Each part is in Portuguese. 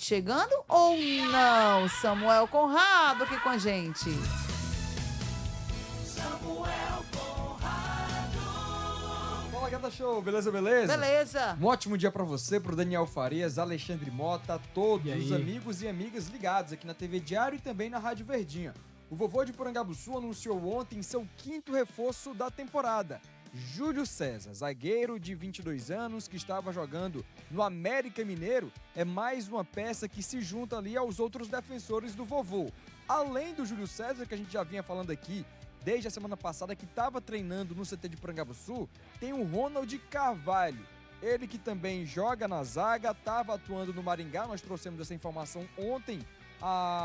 chegando ou não? Samuel Conrado aqui com a gente. Fala, Gata Show, beleza, beleza? Beleza. Um ótimo dia pra você, pro Daniel Farias, Alexandre Mota, todos os amigos e amigas ligados aqui na TV Diário e também na Rádio Verdinha. O vovô de Porangabuçu anunciou ontem seu 5º reforço da temporada. Júlio César, zagueiro de 22 anos que estava jogando no América Mineiro, é mais uma peça que se junta ali aos outros defensores do vovô. Além do Júlio César, que a gente já vinha falando aqui desde a semana passada, que estava treinando no CT de Porangabuçu, tem o Ronald Carvalho. Ele que também joga na zaga, estava atuando no Maringá, nós trouxemos essa informação ontem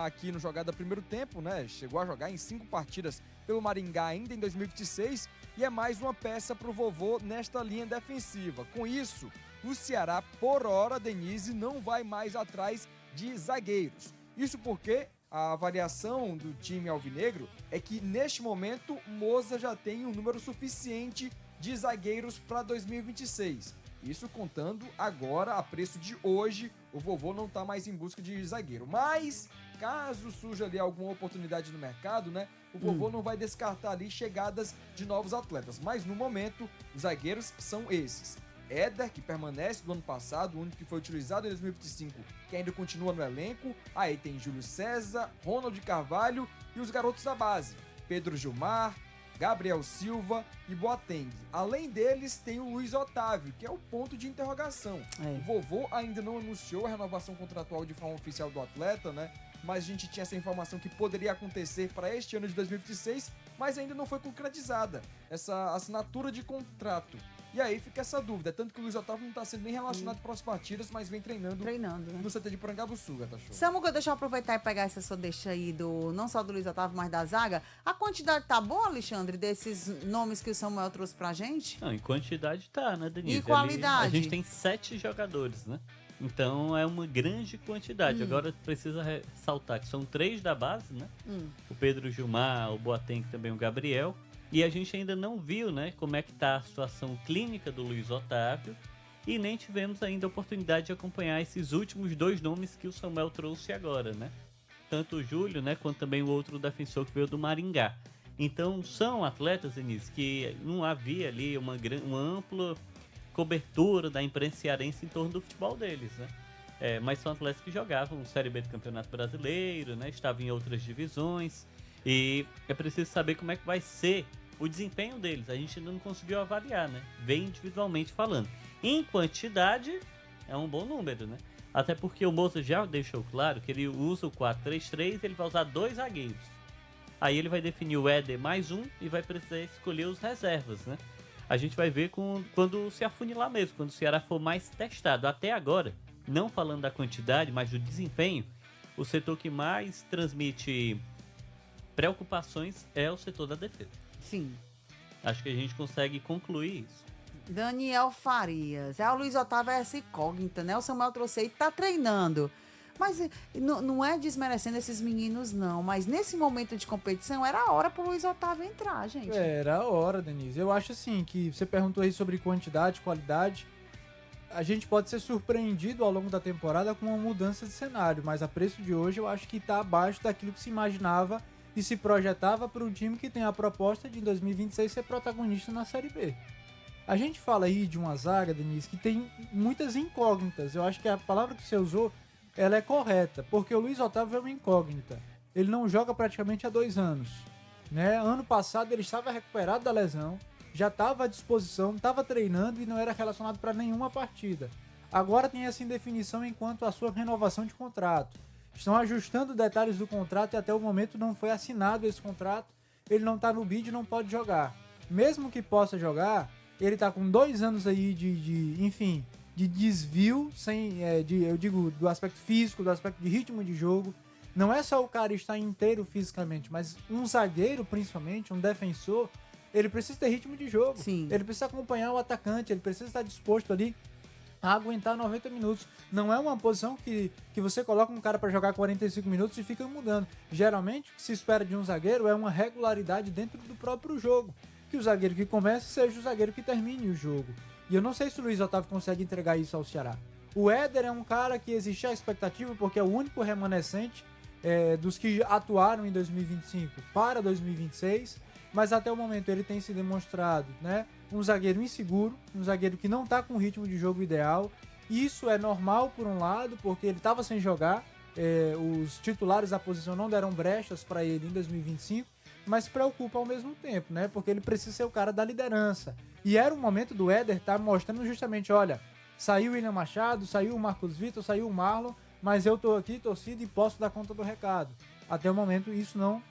aqui no Jogada Primeiro Tempo, né? Chegou a jogar em 5 partidas pelo Maringá ainda em 2026 e é mais uma peça para o vovô nesta linha defensiva. Com isso, o Ceará, por hora, Denise, não vai mais atrás de zagueiros. Isso porque a avaliação do time alvinegro é que, neste momento, Moza já tem um número suficiente de zagueiros para 2026. Isso contando agora, a preço de hoje, o vovô não está mais em busca de zagueiro. Mas, caso surja ali alguma oportunidade no mercado, né? O vovô não vai descartar ali chegadas de novos atletas. Mas, no momento, os zagueiros são esses. Éder, que permanece do ano passado, o único que foi utilizado em 2025, que ainda continua no elenco. Aí tem Júlio César, Ronald Carvalho e os garotos da base. Pedro Gilmar, Gabriel Silva e Boateng. Além deles, tem o Luiz Otávio, que é o ponto de interrogação. O vovô ainda não anunciou a renovação contratual de forma oficial do atleta, né? Mas a gente tinha essa informação que poderia acontecer para este ano de 2026, mas ainda não foi concretizada essa assinatura de contrato. E aí fica essa dúvida, tanto que o Luiz Otávio não está sendo nem relacionado para as partidas, mas vem treinando né? No CT de Porangabuçu, Gata Show. Samuca, deixa eu aproveitar e pegar essa sua deixa aí, não só do Luiz Otávio, mas da zaga. A quantidade tá boa, Alexandre, desses nomes que o Samuel trouxe pra gente? Não, em quantidade tá, né, Denise? E qualidade? A gente tem 7 jogadores, né? Então é uma grande quantidade. Agora precisa ressaltar que são 3 da base, né? O Pedro Gilmar, o Boateng, também o Gabriel. E a gente ainda não viu, né, como é que tá a situação clínica do Luiz Otávio e nem tivemos ainda a oportunidade de acompanhar esses últimos 2 nomes que o Samuel trouxe agora, né? Tanto o Júlio, né, quanto também o outro defensor que veio do Maringá. Então são atletas, Denise, que não havia ali uma ampla cobertura da imprensa cearense em torno do futebol deles, né? Mas são atletas que jogavam Série B do Campeonato Brasileiro, né? Estavam em outras divisões e é preciso saber como é que vai ser o desempenho deles. A gente ainda não conseguiu avaliar, né? Bem individualmente falando. Em quantidade, é um bom número, né? Até porque o Moza já deixou claro que ele usa o 4-3-3 e ele vai usar 2 zagueiros. Aí ele vai definir o Éder mais um e vai precisar escolher os reservas, né? A gente vai ver quando se afunilar mesmo, quando o Ceará for mais testado. Até agora, não falando da quantidade, mas do desempenho, o setor que mais transmite preocupações é o setor da defesa. Sim. Acho que a gente consegue concluir isso. Daniel Farias. O Luiz Otávio é essa incógnita, né? O Samuel trouxe aí, tá treinando. Mas não é desmerecendo esses meninos, não. Mas nesse momento de competição, era a hora pro Luiz Otávio entrar, gente. Era a hora, Denise. Eu acho assim, que você perguntou aí sobre quantidade, qualidade. A gente pode ser surpreendido ao longo da temporada com uma mudança de cenário. Mas a preço de hoje, eu acho que tá abaixo daquilo que se imaginava e se projetava para um time que tem a proposta de em 2026 ser protagonista na Série B. A gente fala aí de uma zaga, Denise, que tem muitas incógnitas. Eu acho que a palavra que você usou, ela é correta, porque o Luiz Otávio é uma incógnita. Ele não joga praticamente há 2 anos. Né? Ano passado ele estava recuperado da lesão, já estava à disposição, estava treinando e não era relacionado para nenhuma partida. Agora tem essa indefinição enquanto a sua renovação de contrato. Estão ajustando detalhes do contrato e até o momento não foi assinado esse contrato. Ele não está no bid e não pode jogar. Mesmo que possa jogar, ele está com 2 anos aí de desvio, eu digo do aspecto físico, do aspecto de ritmo de jogo. Não é só o cara estar inteiro fisicamente, mas um zagueiro, principalmente, um defensor, ele precisa ter ritmo de jogo. Sim. Ele precisa acompanhar o atacante, ele precisa estar disposto ali a aguentar 90 minutos. Não é uma posição que você coloca um cara para jogar 45 minutos e fica mudando. Geralmente, o que se espera de um zagueiro é uma regularidade dentro do próprio jogo. Que o zagueiro que comece seja o zagueiro que termine o jogo. E eu não sei se o Luiz Otávio consegue entregar isso ao Ceará. O Éder é um cara que existia a expectativa porque é o único remanescente dos que atuaram em 2025 para 2026, mas até o momento ele tem se demonstrado, né, um zagueiro inseguro, um zagueiro que não está com o ritmo de jogo ideal. Isso é normal por um lado, porque ele estava sem jogar, os titulares da posição não deram brechas para ele em 2025, mas preocupa ao mesmo tempo, né, porque ele precisa ser o cara da liderança. E era o momento do Éder estar mostrando justamente, olha, saiu o William Machado, saiu o Marcos Vitor, saiu o Marlon, mas eu tô aqui, torcida, e posso dar conta do recado. Até o momento isso não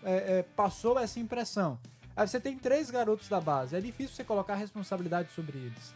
passou essa impressão. Aí você tem 3 garotos da base, é difícil você colocar responsabilidade sobre eles.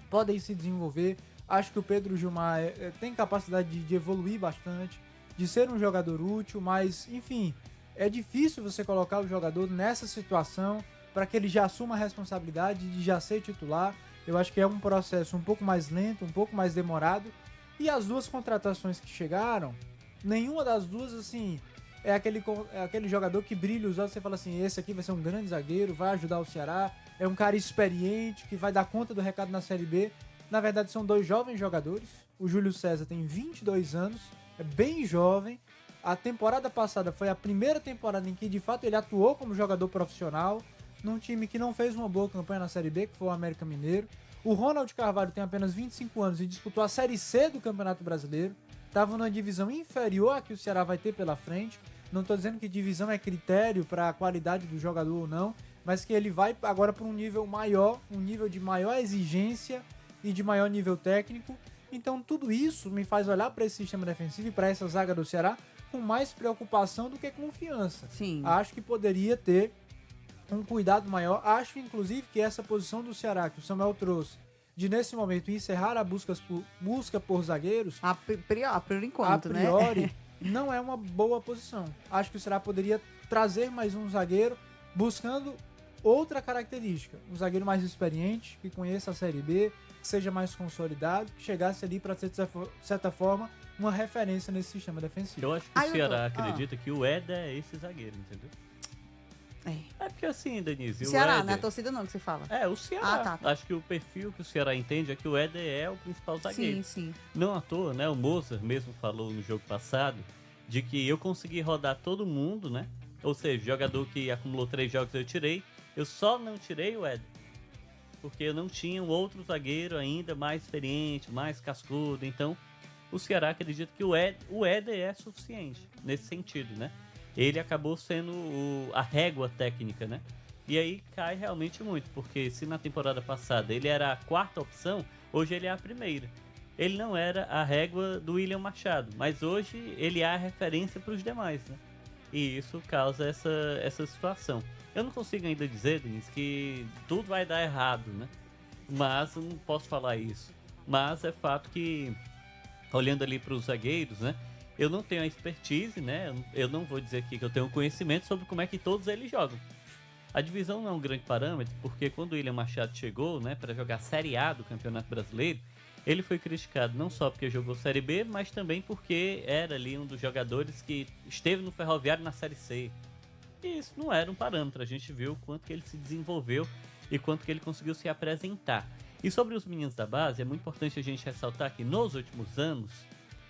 Podem se desenvolver, acho que o Pedro Gilmar tem capacidade de evoluir bastante, de ser um jogador útil, mas enfim, é difícil você colocar o jogador nessa situação para que ele já assuma a responsabilidade de já ser titular. Eu acho que é um processo um pouco mais lento, um pouco mais demorado. E as 2 contratações que chegaram, nenhuma das duas, assim, é aquele jogador que brilha os olhos, você fala assim, esse aqui vai ser um grande zagueiro, vai ajudar o Ceará, é um cara experiente, que vai dar conta do recado na Série B. Na verdade, são 2 jovens jogadores. O Júlio César tem 22 anos, é bem jovem. A temporada passada foi a primeira temporada em que, de fato, ele atuou como jogador profissional, num time que não fez uma boa campanha na Série B, que foi o América Mineiro. O Ronald Carvalho tem apenas 25 anos e disputou a Série C do Campeonato Brasileiro. Estava numa divisão inferior à que o Ceará vai ter pela frente. Não estou dizendo que divisão é critério para a qualidade do jogador ou não, mas que ele vai agora para um nível maior, um nível de maior exigência e de maior nível técnico. Então tudo isso me faz olhar para esse sistema defensivo e para essa zaga do Ceará com mais preocupação do que confiança. Sim. Acho que poderia ter um cuidado maior. Acho, inclusive, que essa posição do Ceará, que o Samuel trouxe, de nesse momento encerrar a busca por zagueiros, Por enquanto, a priori, não é uma boa posição. Acho que o Ceará poderia trazer mais um zagueiro, buscando outra característica. Um zagueiro mais experiente, que conheça a Série B, que seja mais consolidado, que chegasse ali para ser, de certa forma, uma referência nesse sistema defensivo. Eu acho que o Ceará acredita que o Éder é esse zagueiro, entendeu? É porque assim, Denise, Ceará, o Éder... não é a torcida não que você fala. O Ceará. Tá. Acho que o perfil que o Ceará entende é que o Éder é o principal zagueiro. Sim. Não à toa, né? O Mozart mesmo falou no jogo passado de que eu consegui rodar todo mundo, né? Ou seja, jogador que acumulou 3 jogos eu tirei. Eu só não tirei o Éder. Porque eu não tinha um outro zagueiro ainda mais experiente, mais cascudo. Então, o Ceará acredita que o Éder é suficiente nesse sentido, né? Ele acabou sendo a régua técnica, né? E aí cai realmente muito, porque se na temporada passada ele era a 4ª opção, hoje ele é a primeira. Ele não era a régua do William Machado, mas hoje ele é a referência para os demais, né? E isso causa essa situação. Eu não consigo ainda dizer, Denise, que tudo vai dar errado, né? Mas eu não posso falar isso. Mas é fato que, olhando ali para os zagueiros, né? Eu não tenho a expertise, né? Eu não vou dizer aqui que eu tenho conhecimento sobre como é que todos eles jogam. A divisão não é um grande parâmetro, porque quando o William Machado chegou, né, para jogar Série A do Campeonato Brasileiro, ele foi criticado não só porque jogou Série B, mas também porque era ali um dos jogadores que esteve no Ferroviário na Série C. E isso não era um parâmetro, a gente viu o quanto que ele se desenvolveu e quanto que ele conseguiu se apresentar. E sobre os meninos da base, é muito importante a gente ressaltar que nos últimos anos,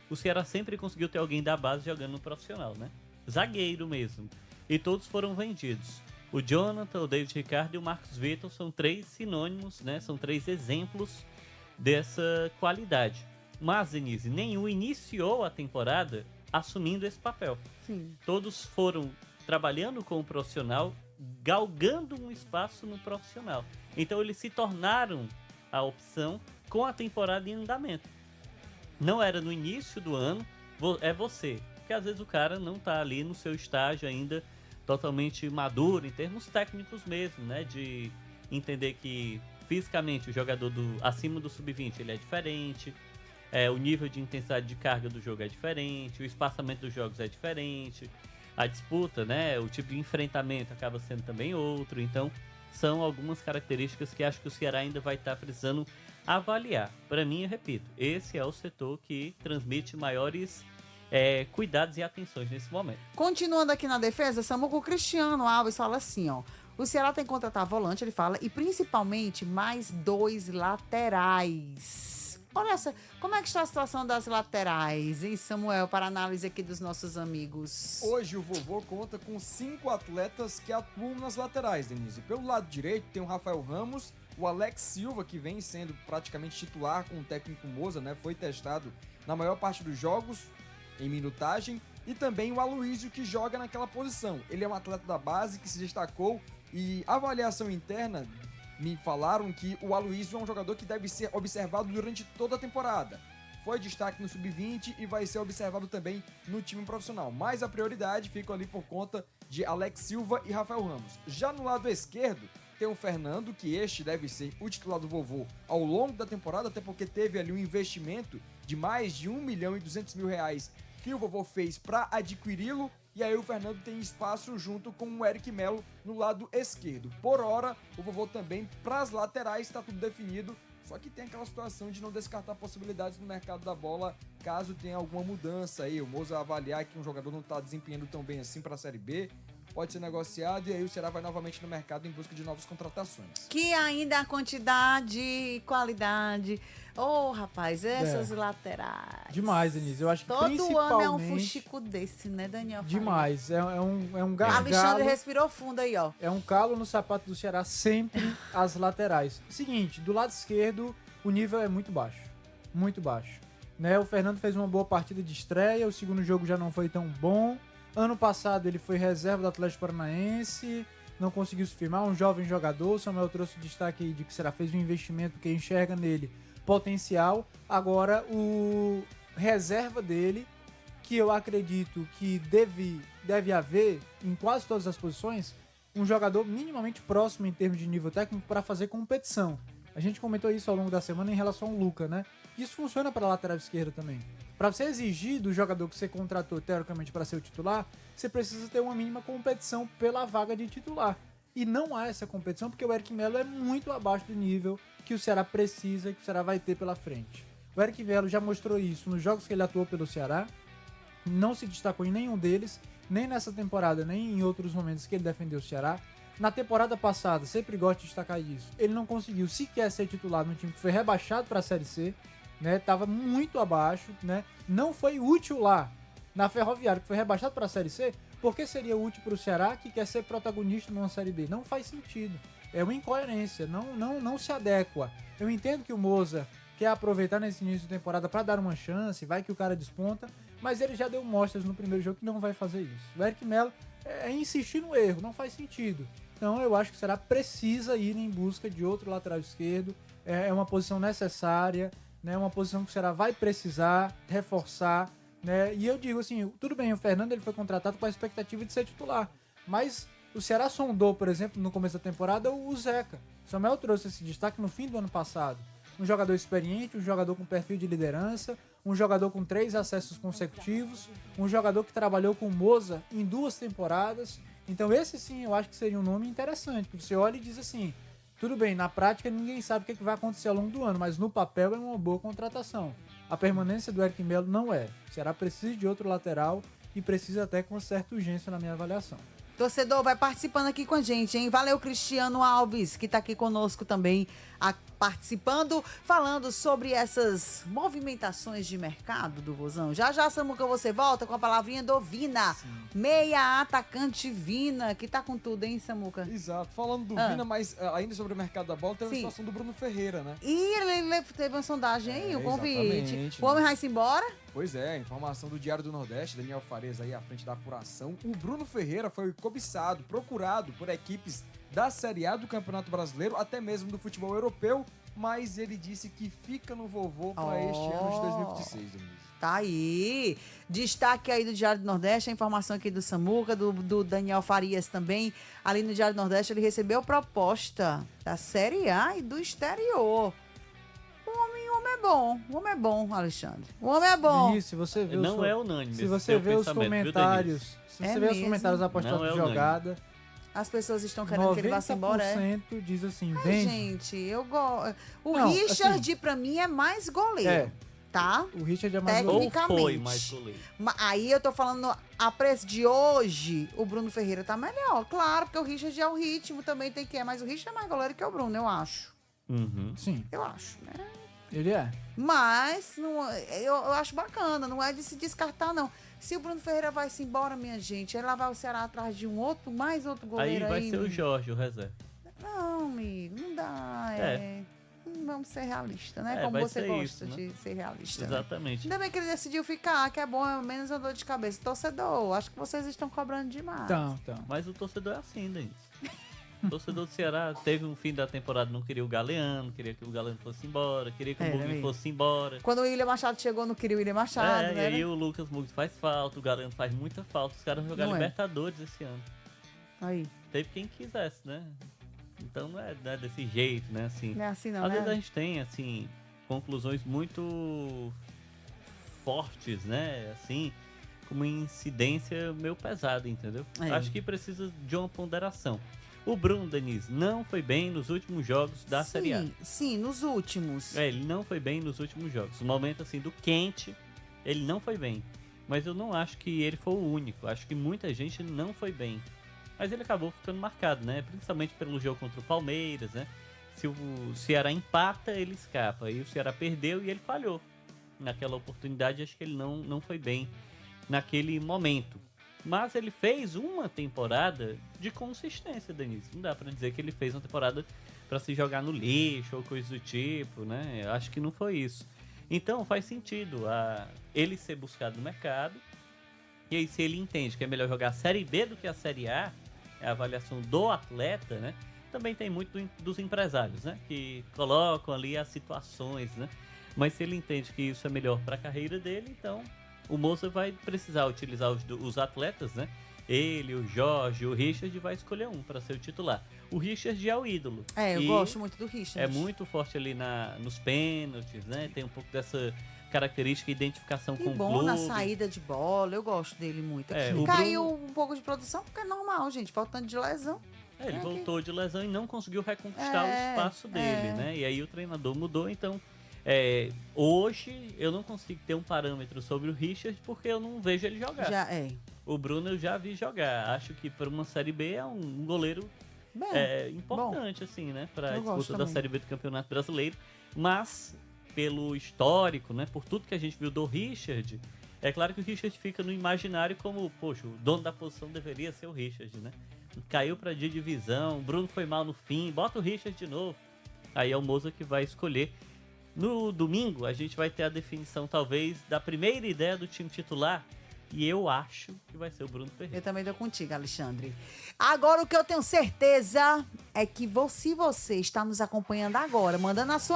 o Ceará sempre conseguiu ter alguém da base jogando no profissional, né? Zagueiro mesmo. E todos foram vendidos. O Jonathan, o David Ricardo e o Marcos Vitor são 3 sinônimos, né? São 3 exemplos dessa qualidade. Mas, Denise, nenhum iniciou a temporada assumindo esse papel. Sim. Todos foram trabalhando com o profissional, galgando um espaço no profissional. Então eles se tornaram a opção com a temporada em andamento. Não era no início do ano, é você. Porque às vezes o cara não tá ali no seu estágio ainda totalmente maduro, em termos técnicos mesmo, né? De entender que fisicamente o jogador acima do sub-20 ele é diferente, o nível de intensidade de carga do jogo é diferente, o espaçamento dos jogos é diferente, a disputa, né? O tipo de enfrentamento acaba sendo também outro. Então são algumas características que acho que o Ceará ainda vai estar precisando avaliar. Para mim, eu repito, esse é o setor que transmite maiores cuidados e atenções nesse momento. Continuando aqui na defesa, Samuco Cristiano Alves fala assim, ó. O Ceará tem que contratar volante, ele fala, e principalmente mais 2 laterais. Olha essa, como é que está a situação das laterais, hein, Samuel, para análise aqui dos nossos amigos? Hoje o vovô conta com 5 atletas que atuam nas laterais, Denise. Pelo lado direito tem o Rafael Ramos, o Alex Silva, que vem sendo praticamente titular com o técnico Moza, né? Foi testado na maior parte dos jogos, em minutagem. E também o Aloísio, que joga naquela posição. Ele é um atleta da base que se destacou e a avaliação interna me falaram que o Aloísio é um jogador que deve ser observado durante toda a temporada. Foi destaque no Sub-20 e vai ser observado também no time profissional. Mas a prioridade fica ali por conta de Alex Silva e Rafael Ramos. Já no lado esquerdo, tem o Fernando, que este deve ser o titular do vovô ao longo da temporada, até porque teve ali um investimento de mais de R$1.200.000 que o vovô fez para adquiri-lo. E aí o Fernando tem espaço junto com o Eric Melo no lado esquerdo. Por hora, o vovô também, para as laterais, está tudo definido. Só que tem aquela situação de não descartar possibilidades no mercado da bola, caso tenha alguma mudança aí. O Moza avaliar que um jogador não está desempenhando tão bem assim para a Série B, pode ser negociado e aí o Ceará vai novamente no mercado em busca de novas contratações. Que ainda a quantidade e qualidade. Ô, rapaz, essas laterais. Demais, Denise. Eu acho que Todo principalmente... ano é um fuxico desse, né, Daniel? Demais. É um gargalo. Alexandre respirou fundo aí, ó. É um calo no sapato do Ceará, sempre as laterais. Seguinte, do lado esquerdo, o nível é muito baixo. Muito baixo. Né? O Fernando fez uma boa partida de estreia, o segundo jogo já não foi tão bom. Ano passado ele foi reserva do Atlético Paranaense, não conseguiu se firmar, um jovem jogador. O Samuel trouxe o destaque aí de que o Ceará fez um investimento que enxerga nele potencial. Agora, o reserva dele, que eu acredito que deve haver em quase todas as posições, um jogador minimamente próximo em termos de nível técnico para fazer competição. A gente comentou isso ao longo da semana em relação ao Luca, né? Isso funciona para a lateral esquerda também. Para você exigir do jogador que você contratou, teoricamente, para ser o titular, você precisa ter uma mínima competição pela vaga de titular. E não há essa competição porque o Eric Melo é muito abaixo do nível que o Ceará precisa e que o Ceará vai ter pela frente. O Eric Melo já mostrou isso nos jogos que ele atuou pelo Ceará, não se destacou em nenhum deles, nem nessa temporada, nem em outros momentos que ele defendeu o Ceará. Na temporada passada, sempre gosto de destacar isso, ele não conseguiu sequer ser titular no time que foi rebaixado para a Série C, né? Tava muito abaixo, né? Não foi útil lá na Ferroviária, que foi rebaixado para a Série C. Por que seria útil para o Ceará, que quer ser protagonista numa Série B? Não faz sentido. É uma incoerência, não se adequa. Eu entendo que o Moza quer aproveitar nesse início de temporada para dar uma chance, vai que o cara desponta, mas ele já deu mostras no primeiro jogo que não vai fazer isso. O Eric Melo é insistir no erro, não faz sentido. Então eu acho que o Ceará precisa ir em busca de outro lateral esquerdo, é uma posição necessária, né? Uma posição que o Ceará vai precisar reforçar, né? E eu digo assim, tudo bem, o Fernando ele foi contratado com a expectativa de ser titular, mas o Ceará sondou, por exemplo, no começo da temporada, o Zeca. O Samuel trouxe esse destaque no fim do ano passado. Um jogador experiente, um jogador com perfil de liderança, um jogador com 3 acessos consecutivos, um jogador que trabalhou com o Moza em 2 temporadas. Então esse sim eu acho que seria um nome interessante, que você olha e diz assim, tudo bem, na prática ninguém sabe o que vai acontecer ao longo do ano, mas no papel é uma boa contratação. A permanência do Eric Melo não é. O Ceará precisa de outro lateral e precisa até com certa urgência na minha avaliação. Torcedor, vai participando aqui com a gente, hein? Valeu, Cristiano Alves, que tá aqui conosco também, participando, falando sobre essas movimentações de mercado do Vozão. Já, Samuca, você volta com a palavrinha do Vina. Sim. Meia atacante Vina, que tá com tudo, hein, Samuca? Exato. Falando do Vina, mas ainda sobre o mercado da bola, tem a situação do Bruno Ferreira, né? E ele teve uma sondagem aí, o convite. Exatamente. O homem vai-se embora? Pois é, informação do Diário do Nordeste, Daniel Farias aí à frente da apuração. O Bruno Ferreira foi cobiçado, procurado por equipes da Série A do Campeonato Brasileiro, até mesmo do futebol europeu, mas ele disse que fica no vovô para este ano de 2026, Denise. Tá aí. Destaque aí do Diário do Nordeste, a informação aqui do Samuca, do Daniel Farias também. Ali no Diário do Nordeste ele recebeu proposta da Série A e do exterior. O homem é bom, Alexandre. O homem é bom. Isso, se você vê não é unânime. Se você vê os comentários, os comentários apostando de jogada, as pessoas estão querendo que ele vá embora. 90% diz assim, vem. Gente, eu gosto. Richard, assim, pra mim, é mais goleiro. Tá? O Richard é mais goleiro. Ou foi mais goleiro. Aí eu tô falando, a preço de hoje, o Bruno Ferreira tá melhor. Claro, porque o Richard é o ritmo, também tem que mas o Richard é mais goleiro que o Bruno, eu acho. Uhum. Sim. Eu acho, né? Ele é. Mas eu acho bacana, não é de se descartar, não. Se o Bruno Ferreira vai se embora, minha gente, aí lá vai o Ceará atrás de mais outro Aí goleiro vai aí. ser o Jorge, o reserva. Não, amigo, não dá. Vamos ser realistas, né? Como vai você ser gosta isso, né? de ser realista. Né? Exatamente. Ainda bem que ele decidiu ficar, que é bom, é menos uma dor de cabeça. Torcedor, acho que vocês estão cobrando demais. Então. Mas o torcedor é assim, Denis. O torcedor do Ceará teve um fim da temporada, não queria o Galeano, queria que o Galeano fosse embora, queria que o Mugni fosse embora. Quando o William Machado chegou, não queria o William Machado, né? E aí o Lucas Mugni faz falta, o Galeano faz muita falta. Os caras vão jogar Libertadores esse ano. Aí. Teve quem quisesse, né? Então não é desse jeito, né? Assim, não é assim não, às né? vezes a gente tem, assim, conclusões muito fortes, né? Assim, com uma incidência meio pesada, entendeu? Acho que precisa de uma ponderação. O Bruno, Denise, não foi bem nos últimos jogos da Série A. Sim, nos últimos. Ele não foi bem nos últimos jogos. No momento, assim, do quente, ele não foi bem. Mas eu não acho que ele foi o único. Acho que muita gente não foi bem. Mas ele acabou ficando marcado, né? Principalmente pelo jogo contra o Palmeiras, né? Se o Ceará empata, ele escapa. E o Ceará perdeu e ele falhou. Naquela oportunidade, acho que ele não foi bem naquele momento. Mas ele fez uma temporada de consistência, Denise. Não dá pra dizer que ele fez uma temporada pra se jogar no lixo ou coisa do tipo, né? Eu acho que não foi isso. Então faz sentido ele ser buscado no mercado. E aí se ele entende que é melhor jogar a Série B do que a Série A, é a avaliação do atleta, né? Também tem muito dos empresários, né? Que colocam ali as situações, né? Mas se ele entende que isso é melhor pra carreira dele, então o Moça vai precisar utilizar os atletas, né? Ele, o Jorge, o Richard vai escolher um para ser o titular. O Richard é o ídolo. Eu gosto muito do Richard. É muito forte ali nos pênaltis, né? Tem um pouco dessa característica, identificação com o bom clube. na saída de bola, eu gosto dele muito. Caiu um pouco de produção, porque é normal, gente, faltando de lesão. Ele voltou de lesão e não conseguiu reconquistar o espaço dele, né? E aí o treinador mudou, então... hoje eu não consigo ter um parâmetro sobre o Richard porque eu não vejo ele jogar. O Bruno eu já vi jogar. Acho que para uma Série B é um goleiro importante, assim, né? Para a disputa da Série B do Campeonato Brasileiro. Mas, pelo histórico, né? Por tudo que a gente viu do Richard, é claro que o Richard fica no imaginário como, poxa, o dono da posição deveria ser o Richard, né? Caiu para divisão, o Bruno foi mal no fim, bota o Richard de novo. Aí é o Moza que vai escolher. No domingo, a gente vai ter a definição, talvez, da primeira ideia do time titular. E eu acho que vai ser o Bruno Ferreira. Eu também tô contigo, Alexandre. Agora, o que eu tenho certeza é que se você está nos acompanhando agora, mandando a sua